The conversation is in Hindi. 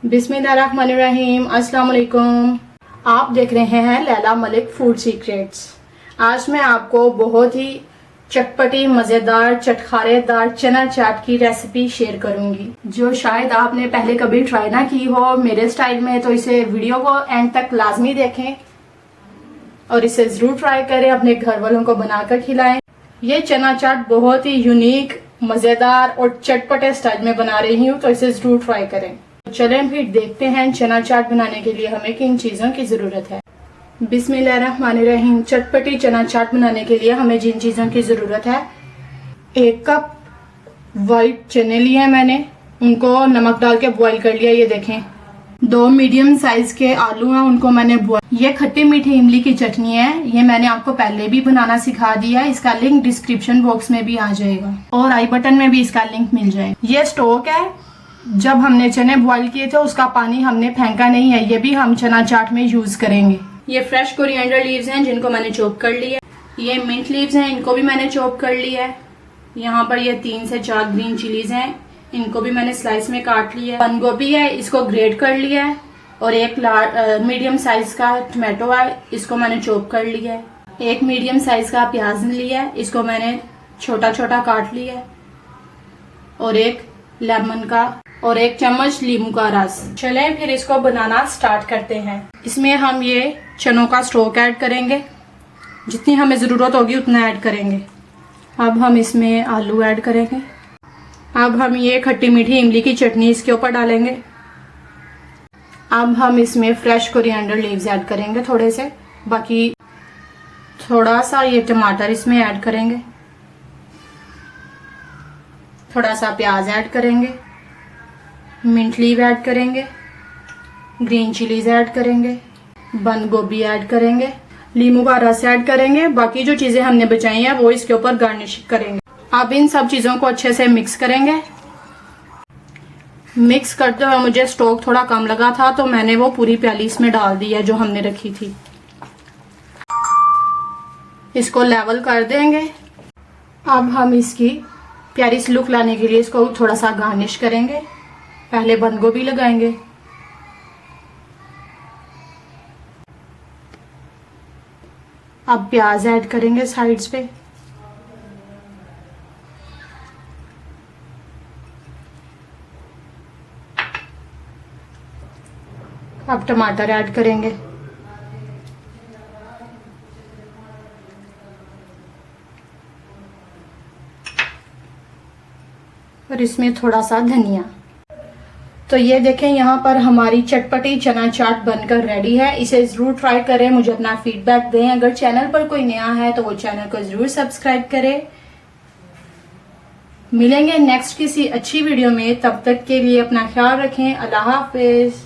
बिस्मिल्लाहिर्रहमानिर्रहीम। अस्सलाम वालेकुम। आप देख रहे हैं लैला मलिक फूड सीक्रेट्स। आज मैं आपको बहुत ही चटपटी मज़ेदार चटखारेदार चना चाट की रेसिपी शेयर करूंगी, जो शायद आपने पहले कभी ट्राई ना की हो मेरे स्टाइल में। तो इसे वीडियो को एंड तक लाजमी देखें और इसे ज़रूर ट्राई करें, अपने घर वालों को बनाकर खिलाएं। ये चना चाट बहुत ही यूनिक, मज़ेदार और चटपटे स्टाइल में बना रही हूँ, तो इसे ज़रूर ट्राई करें। चलें फिर देखते हैं चना चाट बनाने के लिए हमें किन चीज़ों की ज़रूरत है। बिस्मिल्लाहिर्रहमानिर्रहीम। चटपटी चना चाट बनाने के लिए हमें जिन चीज़ों की ज़रूरत है, 1 कप वाइट चने लिए मैंने, उनको नमक डाल के बॉईल कर लिया। ये देखें, 2 मीडियम साइज के आलू हैं, उनको मैंने बॉईल। ये खट्टी मीठी इमली की चटनी है, ये मैंने आपको पहले भी बनाना सिखा दिया है। इसका लिंक डिस्क्रिप्शन बॉक्स में भी आ जाएगा और आई बटन में भी इसका लिंक मिल जाएगा। ये स्टॉक है, जब हमने चने बॉईल किए थे उसका पानी हमने फेंका नहीं है, ये भी हम चना चाट में यूज करेंगे। ये फ्रेश कोरिएंडर लीव्स हैं जिनको मैंने चॉप कर लिया। ये मिंट लीव्स हैं, इनको भी मैंने चॉप कर लिया है। यहाँ पर ये 3 से 4 ग्रीन चिलीज हैं, इनको भी मैंने स्लाइस में काट लिया है। बंद गोभी है, इसको ग्रेट कर लिया है। और एक मीडियम साइज का टमाटो है, इसको मैंने चॉप कर लिया है। एक मीडियम साइज का प्याज लिया है, इसको मैंने छोटा छोटा काट लिया है। और एक लेमन का और 1 चम्मच नींबू का रस। चलें फिर इसको बनाना स्टार्ट करते हैं। इसमें हम ये चनों का स्टॉक ऐड करेंगे, जितनी हमें ज़रूरत होगी उतना ऐड करेंगे। अब हम इसमें आलू ऐड करेंगे। अब हम ये खट्टी मीठी इमली की चटनी इसके ऊपर डालेंगे। अब हम इसमें फ्रेश कोरिएंडर लीव्स ऐड करेंगे थोड़े से, बाकी थोड़ा सा ये टमाटर इसमें ऐड करेंगे। थोड़ा सा प्याज ऐड करेंगे, मिंट लीव ऐड करेंगे, ग्रीन चिलीज ऐड करेंगे, बंद गोभी ऐड करेंगे, नींबू का रस ऐड करेंगे। बाकी जो चीजें हमने बचाई हैं वो इसके ऊपर गार्निश करेंगे। अब इन सब चीजों को अच्छे से मिक्स करेंगे। मिक्स करते हुए मुझे स्टॉक थोड़ा कम लगा था, तो मैंने वो पूरी प्याली इसमें डाल दी है जो हमने रखी थी। इसको लेवल कर देंगे। अब हम इसकी प्यारी सी लुक लाने के लिए इसको थोड़ा सा गार्निश करेंगे। पहले बंद गोभी लगाएंगे, अब प्याज ऐड करेंगे साइड्स पे। अब टमाटर ऐड करेंगे। और इसमें थोड़ा सा धनिया। तो ये देखें, यहाँ पर हमारी चटपटी चना चाट बनकर रेडी है। इसे जरूर ट्राई करें, मुझे अपना फीडबैक दें। अगर चैनल पर कोई नया है तो वो चैनल को जरूर सब्सक्राइब करें। मिलेंगे नेक्स्ट किसी अच्छी वीडियो में, तब तक के लिए अपना ख्याल रखें। अल्लाह हाफिज।